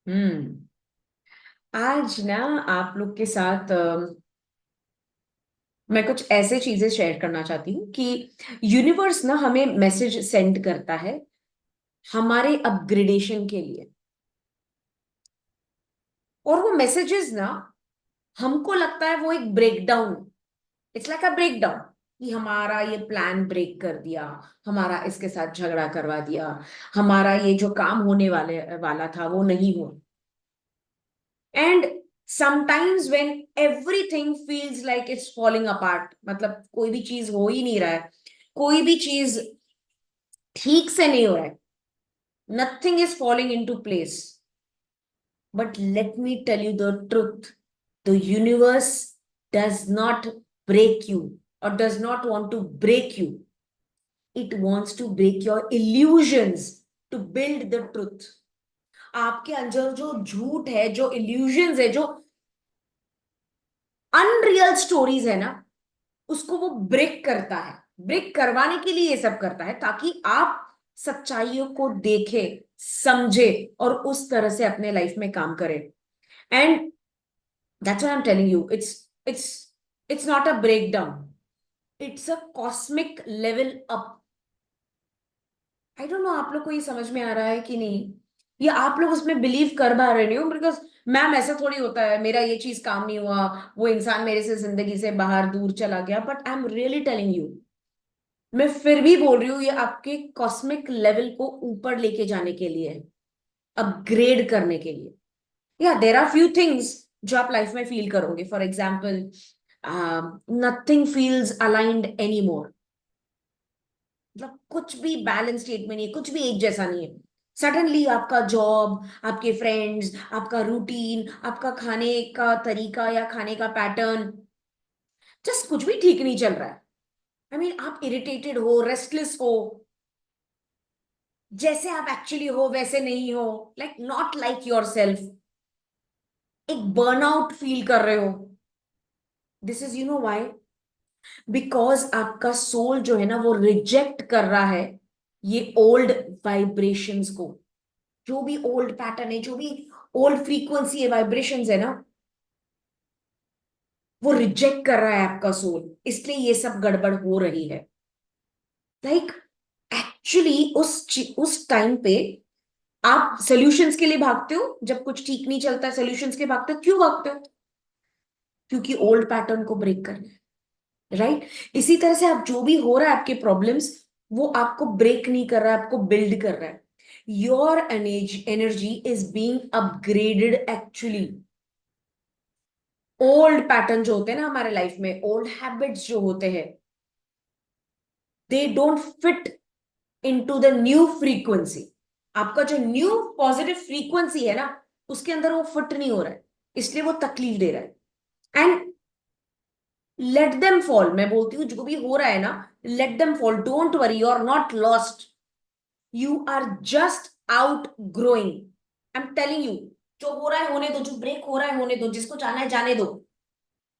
हम्म। आज ना आप लोग के साथ मैं कुछ ऐसे चीजें शेयर करना चाहती हूँ कि यूनिवर्स ना हमें मैसेज सेंड करता है हमारे अपग्रेडेशन के लिए। और वो मैसेजेस ना हमको लगता है वो एक breakdown, it's like a breakdown, कि हमारा ये प्लान ब्रेक कर दिया, हमारा इसके साथ झगड़ा करवा दिया, हमारा ये जो काम होने वाले वाला था वो नहीं हुआ। And sometimes when everything feels like it's falling apart, मतलब कोई भी चीज हो ही नहीं रहा है, कोई भी चीज ठीक से नहीं हो रहा है, nothing is falling in to place. But let me tell you the truth, the universe does not break you or does not want to break you. It wants to break your illusions to build the truth. आपके अंदर जो झूठ है, जो illusions है, जो unreal stories है ना, उसको वो ब्रेक करता है। ब्रेक करवाने के लिए ये सब करता है ताकि आप सच्चाइयों को देखे, समझे और उस तरह से अपने लाइफ में काम करें। And that's what I am telling you, it's it's not a breakdown, it's a cosmic level up. I don't know आप लोग को ये समझ में आ रहा है कि नहीं, या आप लोग उसमें बिलीव कर पा रहे हो। बिकॉज मैम ऐसा थोड़ी होता है मेरा ये चीज काम नहीं हुआ, वो इंसान मेरे से जिंदगी से बाहर दूर चला गया, but I am really telling you, मैं फिर भी बोल रही हूँ ये आपके कॉस्मिक लेवल को ऊपर लेके जाने के लिए है, अपग्रेड करने के लिए। या देर आर फ्यू थिंग्स जो आप लाइफ में फील करोगे, for example nothing feels aligned any more. मतलब कुछ भी बैलेंस स्टेट में नहीं है, कुछ भी एक जैसा नहीं है। सडनली आपका जॉब, आपके फ्रेंड्स, आपका रूटीन, आपका खाने का तरीका या खाने का पैटर्न, जस्ट कुछ भी ठीक नहीं चल रहा है। आई मीन आप इरिटेटेड हो, रेस्टलेस हो, जैसे आप एक्चुअली हो वैसे नहीं हो, like not like your self, एक बर्नआउट फील कर रहे हो। This is, you know why? Because आपका सोल जो है ना वो रिजेक्ट कर रहा है ये ओल्ड वाइब्रेशंस को। जो भी ओल्ड पैटर्न है, जो भी ओल्ड फ्रीक्वेंसी है, वाइब्रेशंस है ना, वो रिजेक्ट कर रहा है आपका सोल, इसलिए ये सब गड़बड़ हो रही है। लाइक एक्चुअली उस टाइम पे आप सॉल्यूशंस के लिए भागते हो, जब कुछ ठीक नहीं चलता है सॉल्यूशंस के भागते हो, क्यों भागते हो? क्योंकि ओल्ड पैटर्न को ब्रेक करना है, राइट? इसी तरह से आप जो भी हो रहा है आपके प्रॉब्लम्स, वो आपको ब्रेक नहीं कर रहा है, आपको बिल्ड कर रहा है। Your energy is being upgraded actually. Old pattern जो होते हैं ना हमारे लाइफ में, ओल्ड हैबिट्स जो होते हैं, they don't fit into the new frequency. आपका जो न्यू पॉजिटिव फ्रीक्वेंसी है ना, उसके अंदर वो फिट नहीं हो रहा है, इसलिए वो तकलीफ दे रहा है। एंड लेट देम फॉल, मैं बोलती हूँ जो भी हो रहा है ना, let them fall, don't worry, you are not lost, you are just outgrowing. I am telling you, जो हो रहा है होने दो, जो ब्रेक हो रहा है होने दो, जिसको जाना है जाने दो।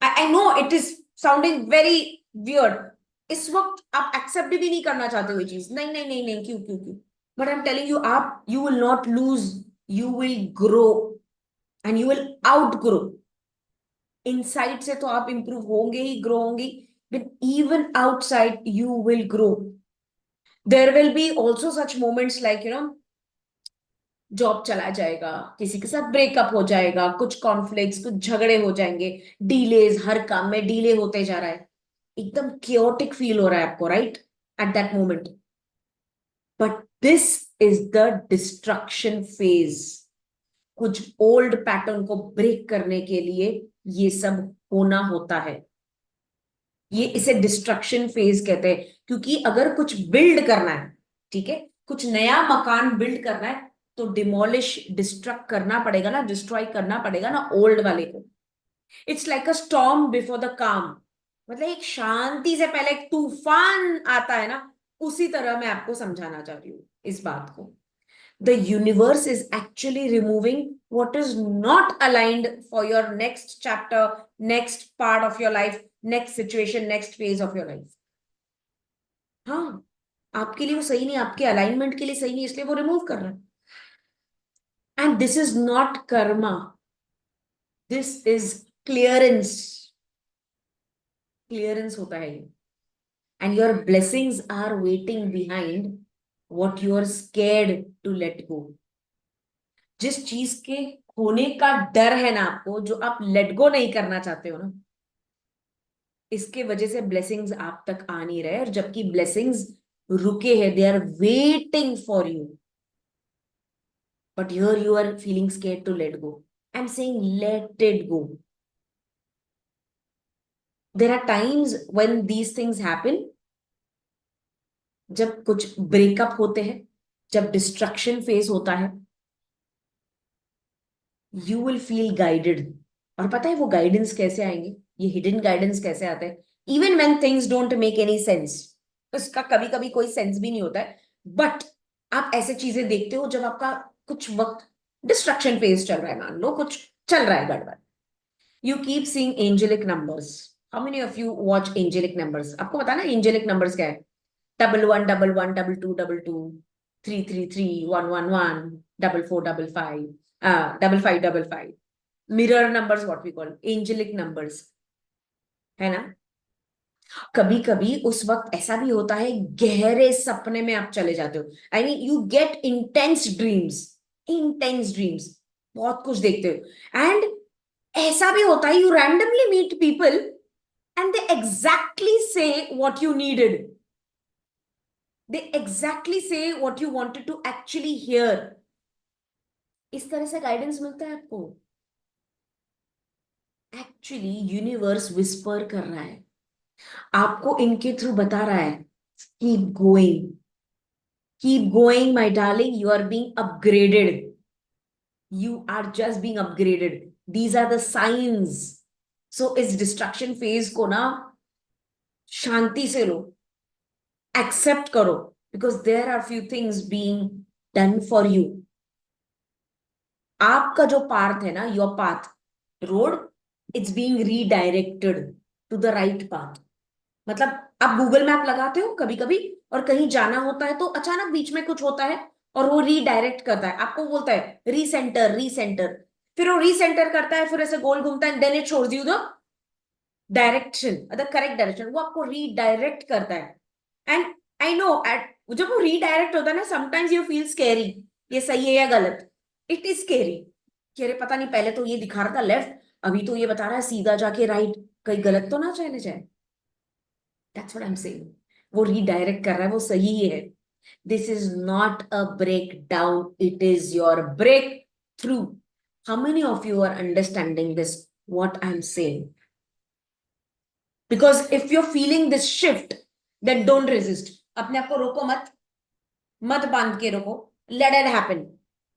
I know it is sounding very weird, इस वक्त आप एक्सेप्ट भी नहीं करना चाहते हो ये चीज, नहीं नहीं नहीं नहीं, क्यों क्यों क्यों? But I am telling you, आप, you will not lose, you will grow, and you will outgrow. Inside से तो आप इंप्रूव होंगे ही, ग्रो होंगे, but even outside you will grow. There will be also such moments like you know, job चला जाएगा, किसी के साथ ब्रेकअप हो जाएगा, कुछ कॉन्फ्लिक्ट्स, कुछ झगड़े हो जाएंगे, डीलेज, हर काम में डीले होते जा रहा है, एकदम क्योटिक फील हो रहा है आपको, right? At that moment. But this is the destruction phase. कुछ ओल्ड पैटर्न को ब्रेक करने के लिए ये सब होना होता है। ये इसे डिस्ट्रक्शन फेज कहते हैं, क्योंकि अगर कुछ बिल्ड करना है, ठीक है, कुछ नया मकान बिल्ड करना है, तो डिमोलिश, डिस्ट्रक्ट करना पड़ेगा ना, डिस्ट्रॉय करना पड़ेगा ना ओल्ड वाले को। It's like a storm before the काम। मतलब एक शांति से पहले एक तूफान आता है ना, उसी तरह मैं आपको समझाना चाह रही हूँ इस बात को। The universe is actually removing what is not aligned for your next chapter, next part of your life, next situation, next phase of your life. हाँ, आपके लिए वो सही नहीं, आपके अलाइनमेंट के लिए सही नहीं, इसलिए वो रिमूव कर रहा है। And this is not karma, this is clearance. Clearance होता है ये। And your blessings are waiting behind what you are scared to let go। जिस चीज के होने का डर है ना आपको, जो आप लेट गो नहीं करना चाहते हो ना, इसके वजह से ब्लेसिंग्स आप तक आ नहीं रहे, और जबकि ब्लेसिंग्स रुके हैं, they are waiting for you, but here you are feeling scared to let go. I am saying let it go. There are times when these things happen, जब कुछ ब्रेकअप होते हैं, जब डिस्ट्रक्शन फेस होता है, you will feel guided. और पता है वो गाइडेंस कैसे आएंगे, ये हिडन गाइडेंस कैसे आते हैं? Even when things don't make any sense, उसका कभी कभी कोई सेंस भी नहीं होता है, बट आप ऐसे चीजें देखते हो जब आपका कुछ वक्त डिस्ट्रक्शन फेज चल रहा है, मान लो कुछ चल रहा है गड़बड़, you keep seeing angelic numbers. How many of you watch angelic numbers? आपको पता ना एंजेलिक नंबर्स क्या है? 1111, 2222, 333, 111, 4455, 5555। Mirror numbers, what we call angelic numbers, है ना? कभी कभी उस वक्त ऐसा भी होता है, गहरे सपने में आप चले जाते हो। I mean you get intense dreams, intense dreams, बहुत कुछ देखते हो। एंड ऐसा भी होता है, you randomly meet people and they exactly say what you needed, they exactly say what you wanted to actually hear. इस तरह से गाइडेंस मिलता है आपको। एक्चुअली यूनिवर्स विस्पर कर रहा है, आपको इनके थ्रू बता रहा है, keep going, keep going my darling, you are being upgraded, you are just being upgraded, these are the science. So इस डिस्ट्रक्शन फेज को ना शांति से लो, एक्सेप्ट करो, because there are few things being done for you. आपका जो path है ना, your path, road, it's being redirected to the right path. मतलब आप गूगल मैप लगाते हो कभी कभी, और कहीं जाना होता है तो अचानक बीच में कुछ होता है, और वो रीडायरेक्ट करता है, आपको बोलता है रीसेंटर रीसेंटर, फिर वो रीसेंटर करता है, फिर ऐसे गोल घूमता है, then it shows you the direction, the correct direction, वो आपको रीडायरेक्ट करता है। एंड आई नो एट, जब वो रीडायरेक्ट होता है ना, समटाइम्स यू फील स्केरी, ये सही है या गलत, इट इज स्केरी, कि अरे पता नहीं, पहले तो ये दिखा रहा था लेफ्ट, अभी तो ये बता रहा है सीधा जाके राइट, कहीं गलत तो ना चले जाए। That's what I am saying, वो रीडायरेक्ट कर रहा है, वो सही है। This is not a breakdown, it is your breakthrough. How many of you are understanding this what I am saying? Because if you are feeling this shift, then don't resist, अपने आप को रोको मत, मत बांध के रोको, let it happen,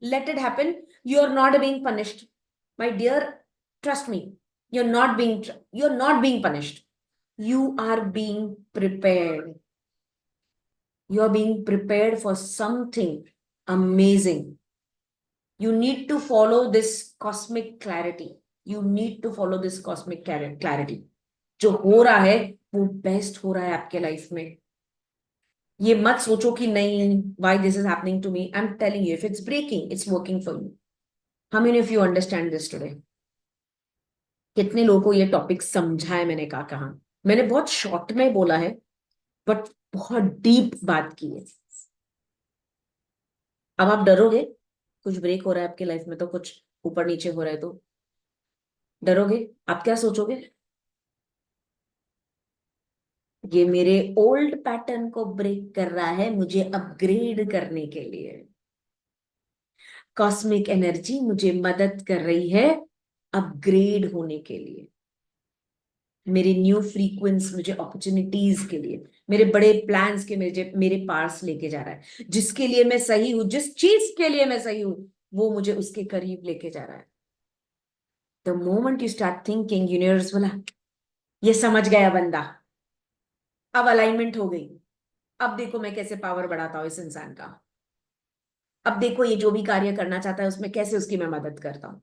let it happen. You are not being punished my dear, trust me, you are not being punished, you are being prepared, you are being prepared for something amazing। You need to follow this cosmic clarity, you need to follow this cosmic clarity। जो हो रहा है वो best हो रहा है आपके life में। ये मत सोचो कि नहीं, why this is happening to me, I'm telling you, if it's breaking, it's working for you। how many of you understand this today? कितने लोगों को ये टॉपिक समझा है? मैंने कहा मैंने बहुत शॉर्ट में बोला है, बट बहुत डीप बात की है। अब आप डरोगे, कुछ ब्रेक हो रहा है आपके लाइफ में तो, कुछ ऊपर नीचे हो रहा है तो डरोगे? आप क्या सोचोगे? ये मेरे ओल्ड पैटर्न को ब्रेक कर रहा है, मुझे अपग्रेड करने के लिए, कॉस्मिक एनर्जी मुझे मदद कर रही है अपग्रेड होने के लिए, मेरे न्यू फ्रीक्वेंस मुझे अपॉर्चुनिटीज के लिए, मेरे बड़े प्लान्स के मेरे मेरे पास लेके जा रहा है। जिसके लिए मैं सही हूं, जिस चीज के लिए मैं सही हूं, वो मुझे उसके करीब लेके जा रहा है। The moment you start thinking, universe बोला ये समझ गया बंदा, अब अलाइनमेंट हो गई, अब देखो मैं कैसे पावर बढ़ाता हूं इस इंसान का, अब देखो ये जो भी कार्य करना चाहता है उसमें कैसे उसकी मैं मदद करता हूं।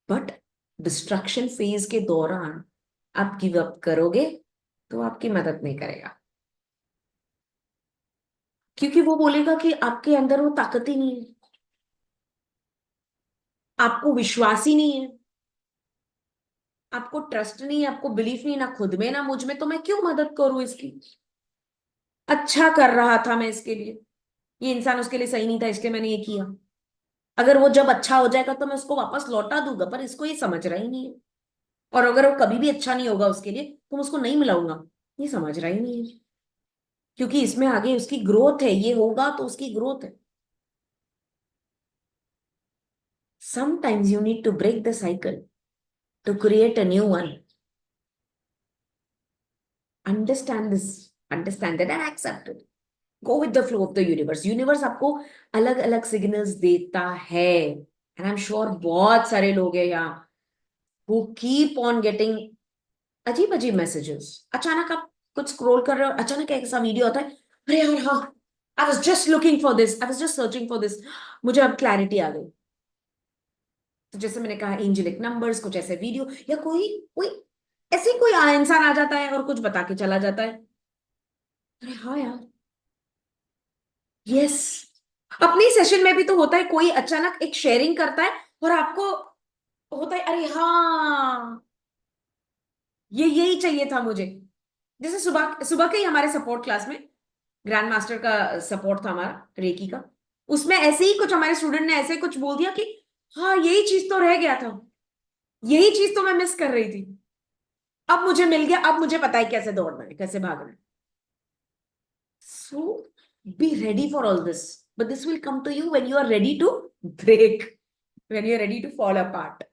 बट डिस्ट्रक्शन फेज के दौरान आप गिव अप करोगे तो आपकी मदद नहीं करेगा, क्योंकि वो बोलेगा कि आपके अंदर वो ताकत ही नहीं है। आपको विश्वास ही नहीं है, आपको ट्रस्ट नहीं है, आपको बिलीफ नहीं, ना खुद में ना मुझ में, तो मैं क्यों मदद करूं इसकी? अच्छा कर रहा था मैं इसके लिए, ये इंसान उसके लिए सही नहीं था इसलिए मैंने ये किया। अगर वो जब अच्छा हो जाएगा तो मैं उसको वापस लौटा दूंगा, पर इसको ये समझ रहा ही नहीं है। और अगर वो कभी भी अच्छा नहीं होगा उसके लिए तो मैं उसको नहीं मिलाऊंगा, ये समझ रहा ही नहीं है। क्योंकि इसमें आगे उसकी ग्रोथ है, ये होगा तो उसकी ग्रोथ है। Sometimes you need to break the cycle to create a new one. Understand this, understand that and accept it. Go with the flow of the universe. Universe आपको अलग अलग सिग्नल्स देता है, एंड आई एम श्योर बहुत सारे लोग हैं यहाँ हु कीप ऑन गेटिंग अजीब अजीब मैसेजेस। अचानक आप कुछ स्क्रॉल कर रहे हो, अचानक एक ऐसा वीडियो आता है, अरे यार हाँ, I was just looking for this, I was just searching for this, मुझे अब क्लैरिटी आ गई। तो जैसे मैंने कहा, एंजेलिक नंबर्स, कुछ ऐसे वीडियो, या कोई कोई ऐसे कोई इंसान आ जाता है और कुछ बता के चला जाता है, अरे हाँ यार, यस। अपनी सेशन में भी तो होता है, कोई अचानक एक शेयरिंग करता है और आपको होता है, अरे हाँ, ये यही चाहिए था मुझे। जैसे सुबह सुबह के ही हमारे सपोर्ट क्लास में ग्रैंड मास्टर का सपोर्ट था हमारा, रेकी का। उसमें ऐसे ही कुछ हमारे स्टूडेंट ने ऐसे कुछ बोल दिया कि हाँ, यही चीज तो रह गया था, यही चीज तो मैं मिस कर रही थी, अब मुझे मिल गया, अब मुझे पता है कैसे दौड़ना है, कैसे भागना है। So be ready for all this, but this will come to you when you are ready to break, when you are ready to fall apart.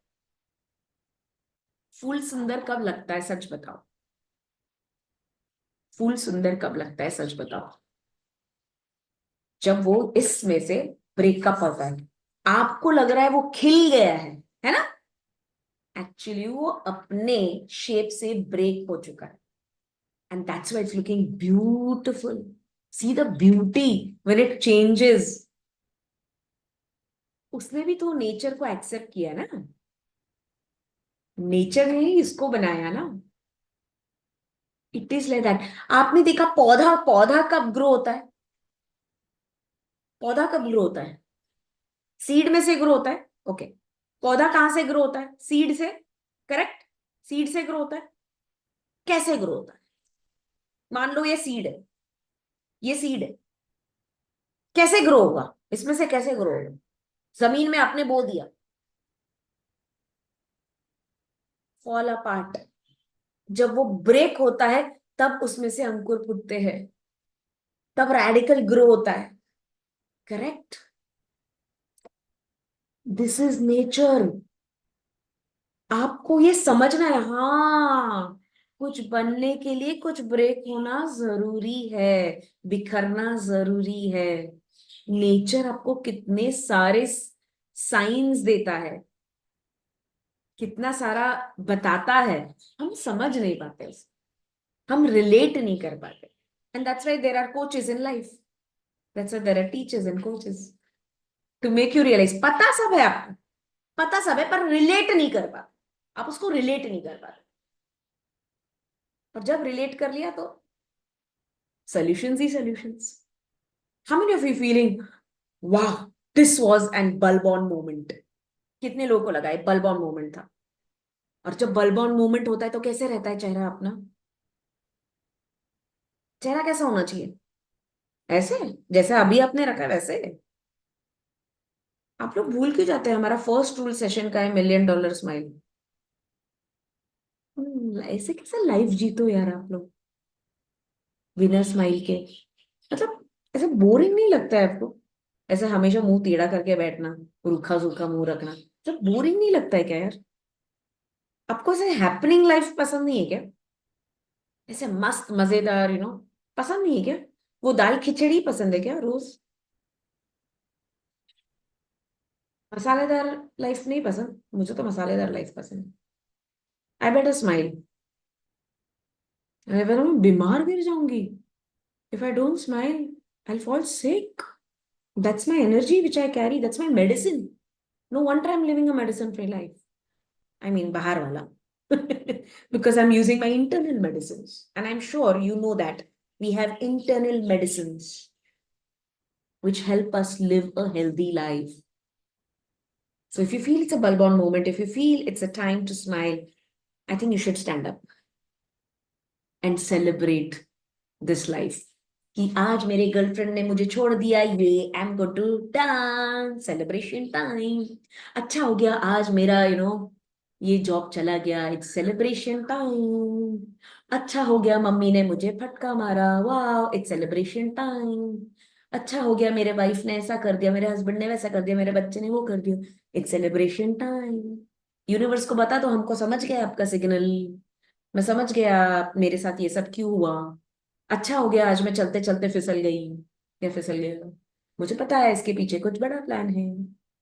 फूल सुंदर कब लगता है, सच बताओ? फूल सुंदर कब लगता है, सच बताओ? जब वो इसमें से ब्रेकअप होता है, आपको लग रहा है वो खिल गया है ना? एक्चुअली वो अपने शेप से ब्रेक हो चुका है, and that's why it's looking beautiful. See the beauty when it changes. उसने भी तो नेचर को एक्सेप्ट किया ना, नेचर ने ही इसको बनाया ना। It is like that. आपने देखा पौधा, पौधा कब ग्रो होता है? पौधा कब ग्रो होता है? सीड में से ग्रो होता है, ओके। पौधा कहां से ग्रो होता है? सीड से, करेक्ट। सीड से ग्रो होता है। कैसे ग्रो होता है? मान लो ये सीड है, ये सीड है, कैसे ग्रो होगा? इसमें से कैसे ग्रो होगा? जमीन में आपने बो दिया, फॉल अपार्ट। जब वो ब्रेक होता है तब उसमें से अंकुर फूटते हैं, तब रेडिकल ग्रो होता है, करेक्ट। This is nature. आपको ये समझना है, हाँ, कुछ बनने के लिए कुछ ब्रेक होना जरूरी है, बिखरना जरूरी है। नेचर आपको कितने सारे साइंस देता है, कितना सारा बताता है, हम समझ नहीं पाते उसे, हम रिलेट नहीं कर पाते। And that's why there are coaches in life, that's why there are teachers and coaches, to make you realise. पता सब है आपको, पता सब है, पर रिलेट नहीं कर पाते, आप उसको रिलेट नहीं कर पाते। और जब रिलेट कर लिया तो सॉल्यूशंस ही solutions. How many of you feeling वाह, this was an bulb on moment? कितने लोगों को लगा है बल्ब ऑन मोमेंट था? और जब बल्ब ऑन मोमेंट होता है तो कैसे रहता है चेहरा अपना? चेहरा कैसा होना चाहिए? ऐसे, जैसे अभी आपने रखा है वैसे। आप लोग भूल क्यों जाते हैं? हमारा फर्स्ट रूल सेशन का है $1,000,000 स्माइल। ऐसे कैसे लाइफ जीतो यार आप लोग बिना स्माइल के? मतलब ऐसे बोरिंग नहीं लगता है आपको? ऐसे हमेशा मुंह टेढ़ा करके बैठना, रूखा सूखा मुंह रखना, मतलब बोरिंग नहीं लगता है क्या यार? आपको ऐसे हैपनिंग लाइफ पसंद नहीं है क्या? ऐसे मस्त मजेदार पसंद नहीं है क्या? वो दाल खिचड़ी पसंद है क्या रोज? मसालेदार लाइफ नहीं पसंद? मुझे तो मसालेदार लाइफ पसंद है। I better smile. अगर मैं बीमार गिर जाऊंगी, if I don't smile I fall sick. That's my energy which I carry, that's my medicine. No wonder I am living a medicine free life. I mean, bahar wala. Because I'm using my internal medicines. And I'm sure you know that we have internal medicines which help us live a healthy life. So if you feel it's a bulb-on moment, if you feel it's a time to smile, I think you should stand up and celebrate this life. कि आज मेरे girlfriend ने मुझे छोड़ दिया, ये I am going to dance, celebration time. अच्छा हो गया आज मेरा ये जॉब चला गया, इट्स सेलिब्रेशन टाइम. अच्छा हो गया मम्मी ने मुझे फटका मारा, वाह इट्स सेलिब्रेशन टाइम. अच्छा हो गया मेरे वाइफ ने ऐसा कर दिया, मेरे हस्बैंड ने वैसा कर दिया, मेरे बच्चे ने वो कर दिया, इट्स सेलिब्रेशन टाइम. यूनिवर्स को बता दो, हमको समझ गया आपका सिग्नल. मैं समझ गया मेरे साथ ये सब क्यों हुआ. अच्छा हो गया आज मैं चलते चलते फिसल गई या फिसल गया. मुझे पता है इसके पीछे कुछ बड़ा प्लान है.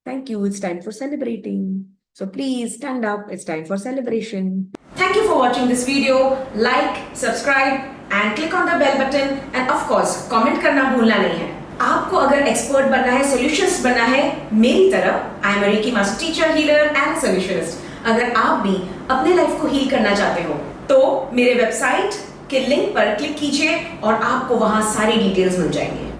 Thank you. It's time for celebrating. So please stand up. It's time for celebration. Thank you for watching this video. Like, subscribe and click on the bell button. And of course, comment करना भूलना नहीं है. आपको अगर expert बनना है, solutions बनना है मेरी तरह, I am a reiki master teacher, healer and solutionist. अगर आप भी अपने लाइफ को हील करना चाहते हो तो मेरे वेबसाइट के लिंक पर क्लिक कीजिए और आपको वहां सारी डिटेल्स मिल जाएंगे.